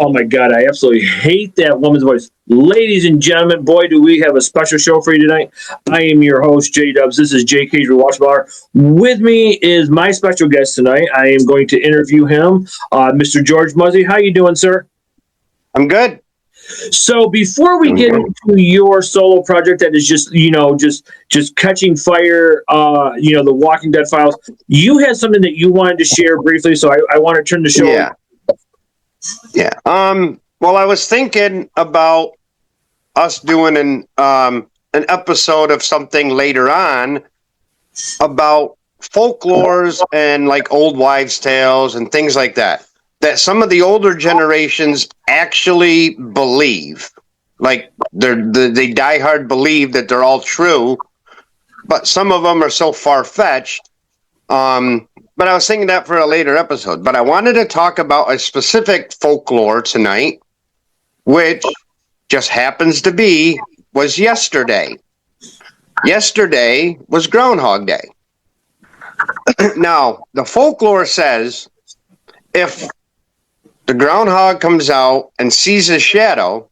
Oh my God, I absolutely hate that woman's voice. Ladies and gentlemen, boy, do we have a special show for you tonight. I am your host, J-Dubs. This is JK'z Watchbar. With me is my special guest tonight. I am going to interview him, Mr. George Muzzy. How you doing, sir? I'm good. So before we get into your solo project that is just catching fire, the Walking Dead files, you had something that you wanted to share briefly. So I want to turn the show. Yeah. Well, I was thinking about us doing an episode of something later on about folklores and like old wives' tales and things like that. That some of the older generations actually believe, like they die hard believe that they're all true, but some of them are so far fetched. But I was thinking that for a later episode. But I wanted to talk about a specific folklore tonight, which just happens to was yesterday. Yesterday was Groundhog Day. Now, the folklore says if the groundhog comes out and sees a shadow,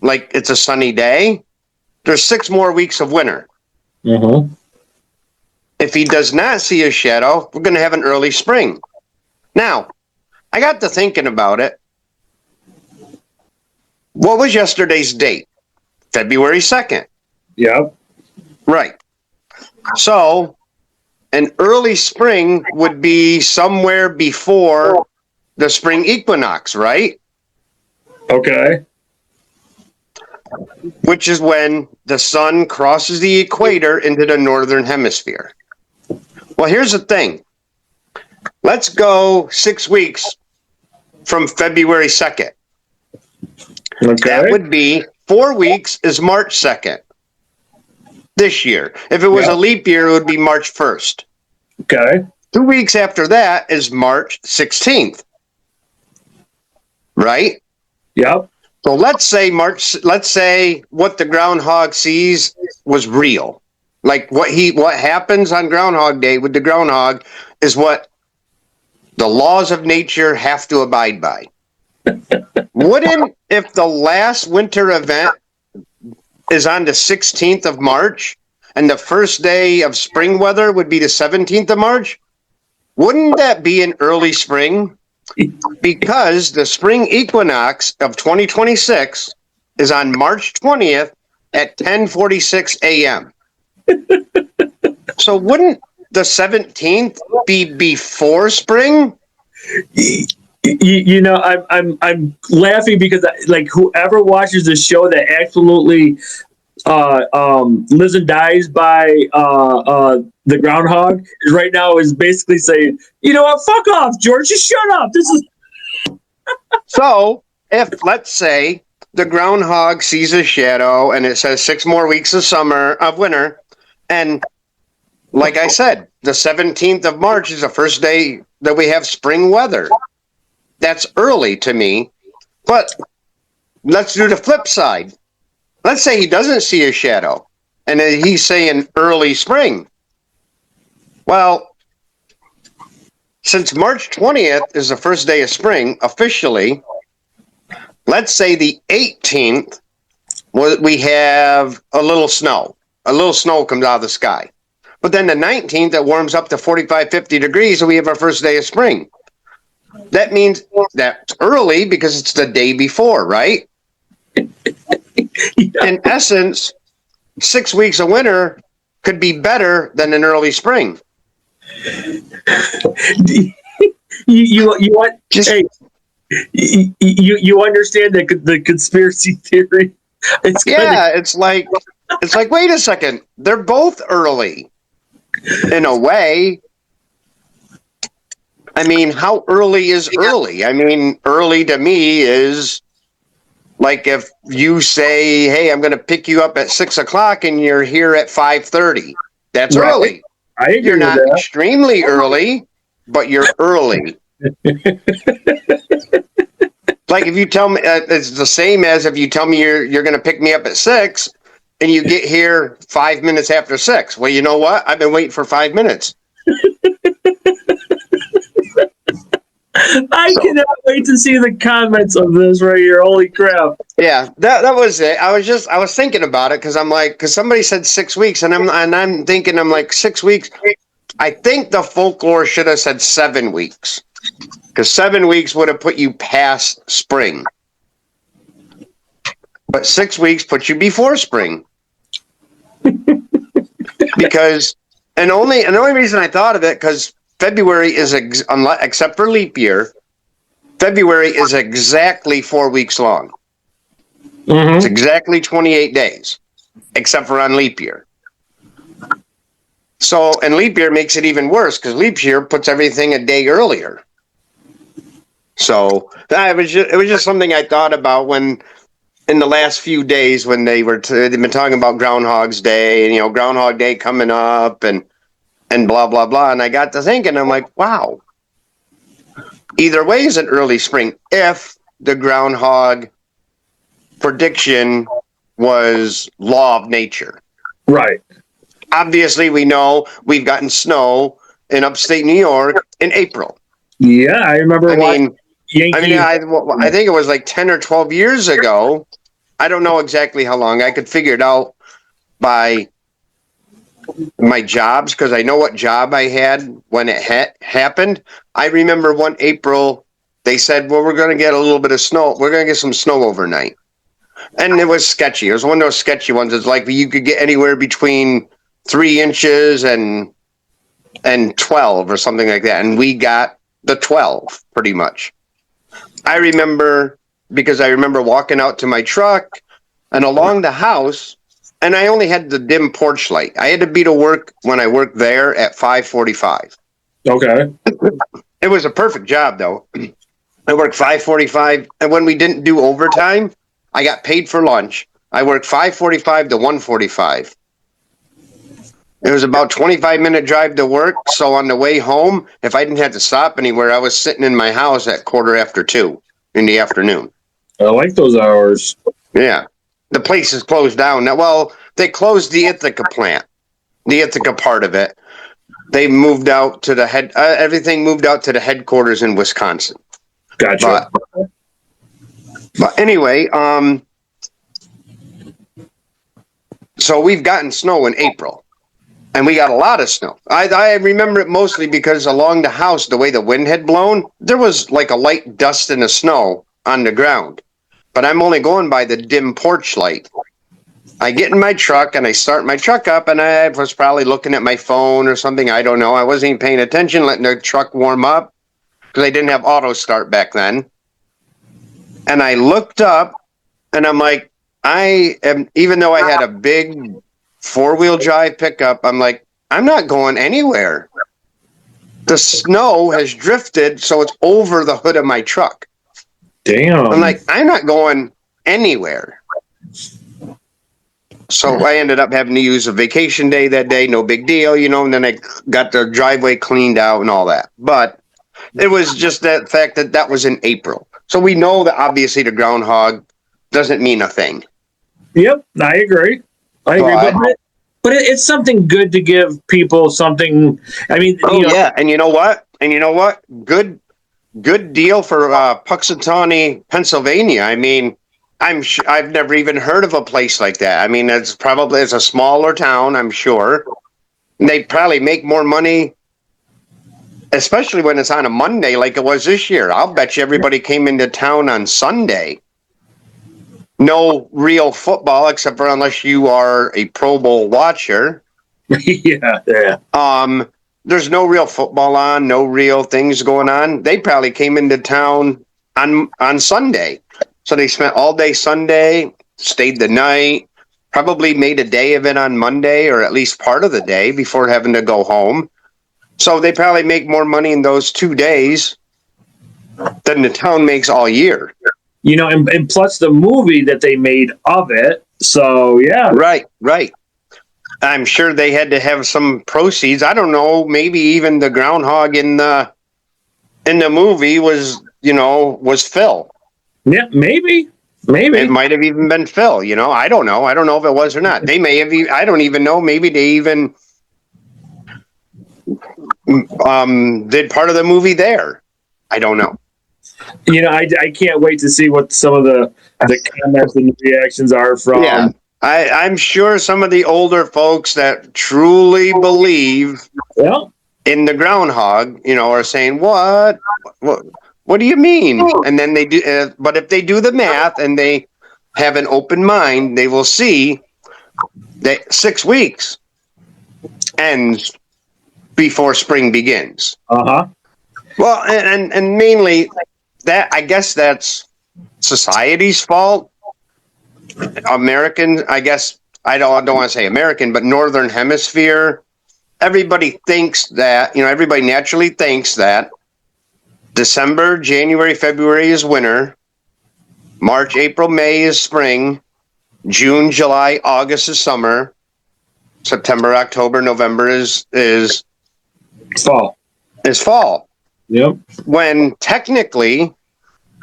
like it's a sunny day, there's 6 more weeks of winter. Mm-hmm. If he does not see a shadow, we're going to have an early spring. Now, I got to thinking about it. What was yesterday's date? February 2nd. Yep. Right. So, an early spring would be somewhere before the spring equinox, right? Okay. Which is when the sun crosses the equator into the northern hemisphere. Well, here's the thing. Let's go 6 weeks from February 2nd. Okay. That would be 4 weeks is March 2nd this year. If it was a leap year, it would be March 1st. Okay. 2 weeks after that is March 16th. Right? Yep. So let's say what the groundhog sees was real. Like what happens on Groundhog Day with the groundhog is what the laws of nature have to abide by. Wouldn't, if the last winter event is on the 16th of March and the first day of spring weather would be the 17th of March, wouldn't that be an early spring? Because the spring equinox of 2026 is on March 20th at 10:46 a.m. So wouldn't the 17th be before spring? I'm laughing because like whoever watches the show that absolutely lives and dies by the groundhog right now is basically saying, you know what, fuck off, George, just shut up. This is So if, let's say, the groundhog sees a shadow and it says 6 more weeks of winter, and like I said, the 17th of March is the first day that we have spring weather. That's early to me. But let's do the flip side. Let's say he doesn't see a shadow and he's saying early spring. Well, since March 20th is the first day of spring officially, let's say the 18th, we have a little snow. A little snow comes out of the sky. But then the 19th, it warms up to 45, 50 degrees, and we have our first day of spring. That means that's early because it's the day before, right? In essence, 6 weeks of winter could be better than an early spring. you understand the conspiracy theory? It's like wait a second, they're both early in a way. I mean, how early is early? I mean, early to me is like if you say, hey, I'm going to pick you up at 6 o'clock and you're here at 5:30. That's right. Early. I agree. You're not extremely early, but you're early. Like if you tell me, it's the same as if you tell me you're going to pick me up at 6 and you get here 5 minutes after 6. Well, you know what? I've been waiting for 5 minutes. I cannot wait to see the comments of this right here. Holy crap. Yeah, that was it. I was thinking about it because somebody said 6 weeks, and I'm thinking, I'm like, 6 weeks. I think the folklore should have said 7 weeks, because 7 weeks would have put you past spring. But 6 weeks puts you before spring. Because, and the only reason I thought of it, because February is, except for leap year, February is exactly 4 weeks long. Mm-hmm. It's exactly 28 days, except for on leap year. So, and leap year makes it even worse, because leap year puts everything a day earlier. So it was just something I thought about when, in the last few days, when they've been talking about Groundhog's Day, and, you know, Groundhog Day coming up, and blah, blah, blah. And I got to thinking, I'm like, wow, either way is an early spring if the groundhog prediction was law of nature. Right. Obviously, we know we've gotten snow in upstate New York in April. Yeah, I remember I Yankee. think it was like 10 or 12 years ago. I don't know exactly how long. I could figure it out by my jobs, because I know what job I had when it happened. I remember one April, they said, well, we're going to get a little bit of snow. We're going to get some snow overnight. And it was sketchy. It was one of those sketchy ones. It's like you could get anywhere between 3 inches and 12 or something like that. And we got the 12 pretty much. I remember, because I remember walking out to my truck and along the house, and I only had the dim porch light. I had to be to work when I worked there at 5:45. Okay. It was a perfect job, though. I worked 5:45, and when we didn't do overtime, I got paid for lunch. I worked 5:45 to 1:45. It was about 25-minute drive to work, so on the way home, if I didn't have to stop anywhere, I was sitting in my house at 2:15 in the afternoon. I like those hours. Yeah. The place is closed down now. Well, they closed the Ithaca plant, the Ithaca part of it. They moved out to everything moved out to the headquarters in Wisconsin. Gotcha. But anyway, so we've gotten snow in April, and we got a lot of snow. I remember it mostly because along the house, the way the wind had blown, there was like a light dust in the snow on the ground. But I'm only going by the dim porch light. I get in my truck and I start my truck up, and I was probably looking at my phone or something. I don't know. I wasn't even paying attention, letting the truck warm up, because I didn't have auto start back then. And I looked up, and I'm like, even though I had a big 4-wheel drive pickup, I'm like, I'm not going anywhere. The snow has drifted, so it's over the hood of my truck. Damn. I'm like, I'm not going anywhere. So I ended up having to use a vacation day that day. No big deal, you know, and then I got the driveway cleaned out and all that. But it was just that fact that was in April. So we know that obviously the groundhog doesn't mean a thing. Yep, I agree. But it's something good to give people something. I mean, yeah, and you know what? Good deal for Puxatawney, Pennsylvania. I mean, I've never even heard of a place like that. I mean, it's a smaller town, I'm sure. They probably make more money, especially when it's on a Monday like it was this year. I'll bet you everybody came into town on Sunday. No real football, except for unless you are a Pro Bowl watcher. Yeah. There's no real football on, no real things going on. They probably came into town on Sunday. So they spent all day Sunday, stayed the night, probably made a day of it on Monday, or at least part of the day before having to go home. So they probably make more money in those 2 days than the town makes all year. You know, and plus the movie that they made of it. So, yeah. Right. I'm sure they had to have some proceeds. I don't know. Maybe even the groundhog in the movie was Phil. Yeah, maybe. It might have even been Phil. You know, I don't know. I don't know if it was or not. They may have. I don't even know. Maybe they even did part of the movie there. I don't know. I can't wait to see what some of the comments and reactions are from. Yeah. I'm sure some of the older folks that truly believe in the groundhog, are saying, what do you mean? And then they do, but if they do the math and they have an open mind, they will see that 6 weeks ends before spring begins. Well, and mainly that, I guess that's society's fault. American, I guess, I don't want to say American, but Northern Hemisphere, everybody thinks that, everybody naturally thinks that December, January, February is winter, March, April, May is spring, June, July, August is summer, September, October, November is fall. Yep. When technically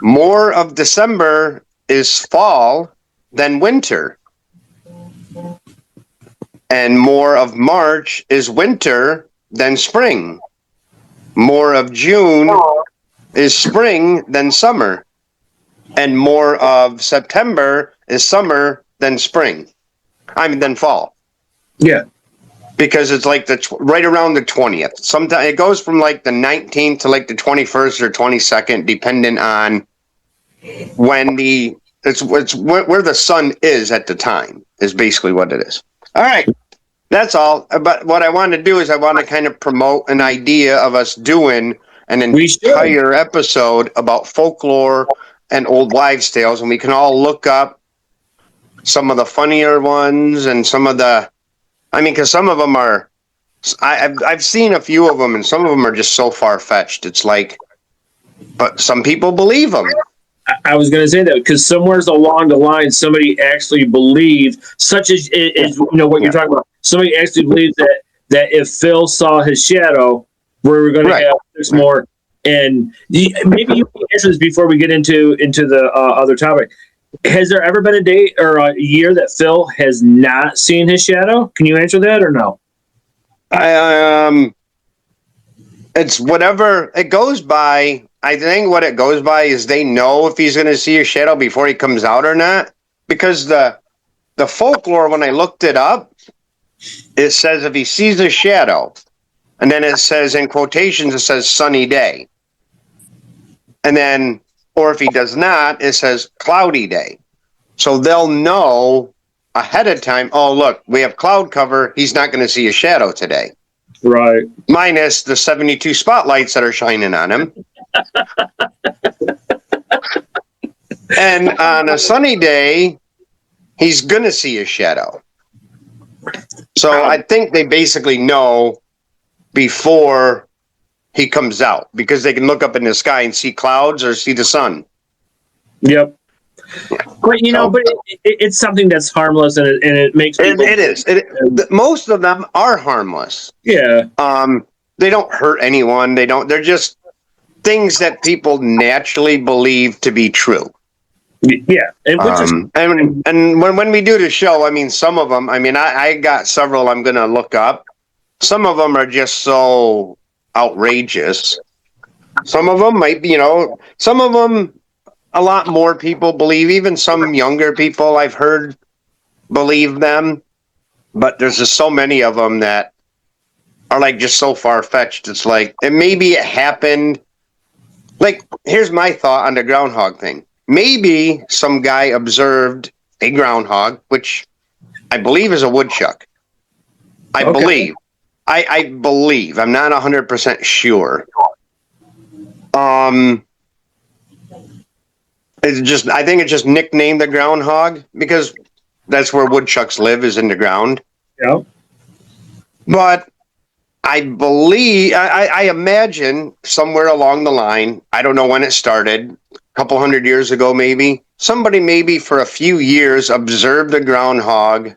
more of December is fall than winter. And more of March is winter than spring. More of June is spring than summer. And more of September is summer than spring. Than fall. Yeah. Because it's like right around the 20th. Sometimes it goes from like the 19th to like the 21st or 22nd, depending on when it's where the sun is at the time, is basically what it is. All right. That's all. But what I want to do is I want to kind of promote an idea of us doing an entire episode about folklore and old wives' tales, and we can all look up some of the funnier ones and some of the, because some of them are, I've seen a few of them, and some of them are just so far-fetched. It's like, but some people believe them. I was going to say that because somewhere along the line, somebody actually believed, such as what you're talking about. Somebody actually believes that if Phil saw his shadow, we were going to have 6 more. And maybe you can answer this before we get into the other topic. Has there ever been a day or a year that Phil has not seen his shadow? Can you answer that or no? It's whatever it goes by. I think what it goes by is they know if he's going to see a shadow before he comes out or not. Because the folklore, when I looked it up, it says if he sees a shadow, and then it says in quotations, it says sunny day. And then, or if he does not, it says cloudy day. So they'll know ahead of time, oh, look, we have cloud cover. He's not going to see a shadow today. Right. Minus the 72 spotlights that are shining on him. And on a sunny day, he's going to see a shadow. So I think they basically know before he comes out, because they can look up in the sky and see clouds or see the sun. Yep. But it's something that's harmless, and it makes people. It is. Most of them are harmless. Yeah. They don't hurt anyone. They're just things that people naturally believe to be true. Yeah. And when we do the show, some of them. I got several I'm going to look up. Some of them are just so outrageous. Some of them might be, some of them. A lot more people believe, even some younger people I've heard believe them, but there's just so many of them that are like just so far-fetched. It's like, and maybe it happened. Like, here's my thought on the groundhog thing. Maybe some guy observed a groundhog, which I believe is a woodchuck. I believe. I'm not 100% sure. I think it's just nicknamed the groundhog because that's where woodchucks live, is in the ground. Yeah. But I believe, I imagine somewhere along the line, I don't know when it started, a couple hundred years ago maybe, somebody maybe for a few years observed a groundhog.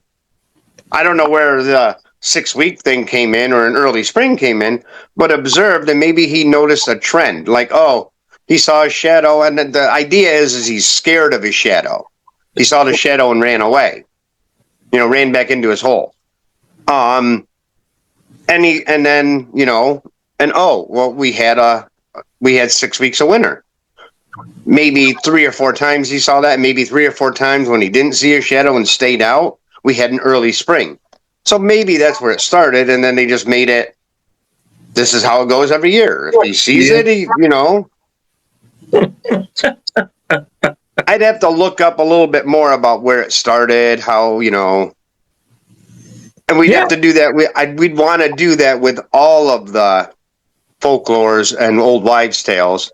I don't know where the 6-week thing came in or an early spring came in, but observed, and maybe he noticed a trend, like, oh, he saw a shadow, and the idea is he's scared of his shadow. He saw the shadow and ran away, ran back into his hole. We had 6 weeks of winter. maybe 3 or 4 times he saw that. Maybe 3 or 4 times when he didn't see a shadow and stayed out, we had an early spring. So maybe that's where it started, and then they just made it. This is how it goes every year. If he sees it, I'd have to look up a little bit more about where it started, how, and we'd have to do that. We'd want to do that with all of the folklores and old wives' tales.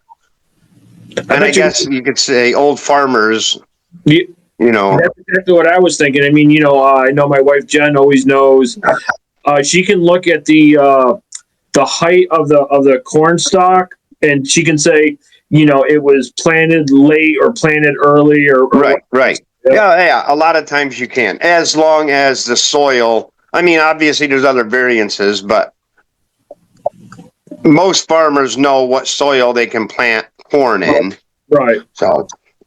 And I guess you could say old farmers, That's exactly what I was thinking. I mean, I know my wife Jen always knows. She can look at the height of the corn stalk, and she can say, it was planted late or planted early or right. Yeah. A lot of times you can, as long as the soil. I mean, obviously there's other variances, but most farmers know what soil they can plant corn in. Right. So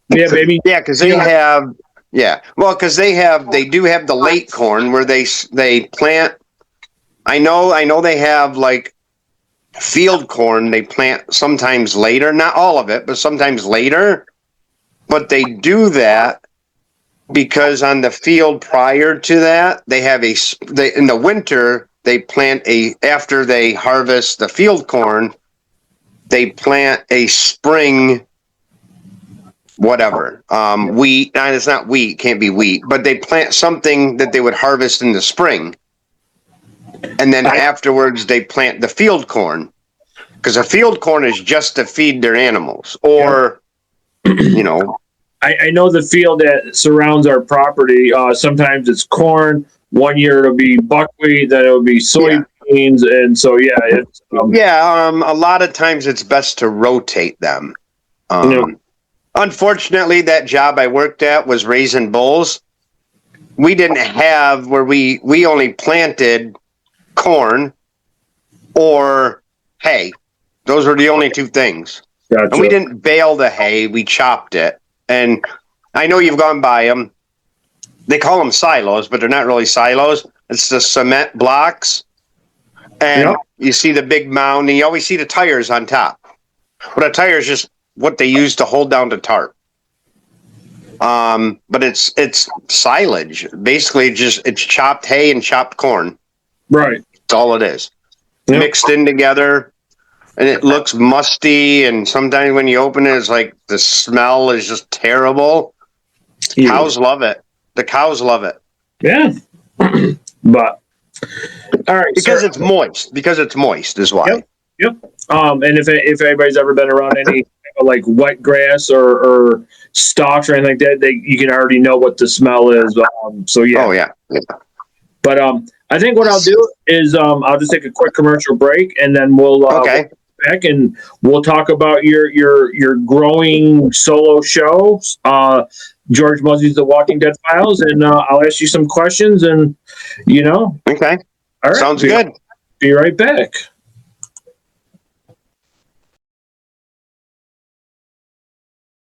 maybe. Yeah, because they have. Yeah, well, because they do have the late corn where they plant. I know they have like field corn. They plant sometimes later, not all of it, but sometimes later. But they do that because on the field prior to that, they have in the winter they plant after they harvest the field corn, they plant a spring. Whatever, wheat. And it's not wheat, can't be wheat, but they plant something that they would harvest in the spring. And then afterwards they plant the field corn, because the field corn is just to feed their animals or, I know the field that surrounds our property, sometimes it's corn. One year it'll be buckwheat, then it'll be soybeans. And so, it's, a lot of times it's best to rotate them. Unfortunately, that job I worked at was raising bulls. We didn't have where we only planted corn or hay. Those were the only 2 things. Gotcha. And we didn't bale the hay. We chopped it. And I know you've gone by them. They call them silos, but they're not really silos. It's the cement blocks. And you see the big mound, and you always see the tires on top. But a tire is just what they use to hold down the tarp. But it's silage. Basically, it's chopped hay and chopped corn. Right. That's all it is. Yep. Mixed in together, and it looks musty. And sometimes when you open it, it's like the smell is just terrible. Yeah. Cows love it. The cows love it. Yeah. But all right, because it's moist. Because it's moist is why. Yep. And if anybody's ever been around any like wet grass or stalks or anything like that, you can already know what the smell is. So yeah. Oh yeah. But I think what I'll do is I'll just take a quick commercial break, and then we'll back and we'll talk about your growing solo show, George Muzzey's The Walking Dead Files, and I'll ask you some questions, and Okay. All right. Sounds good. Be right back.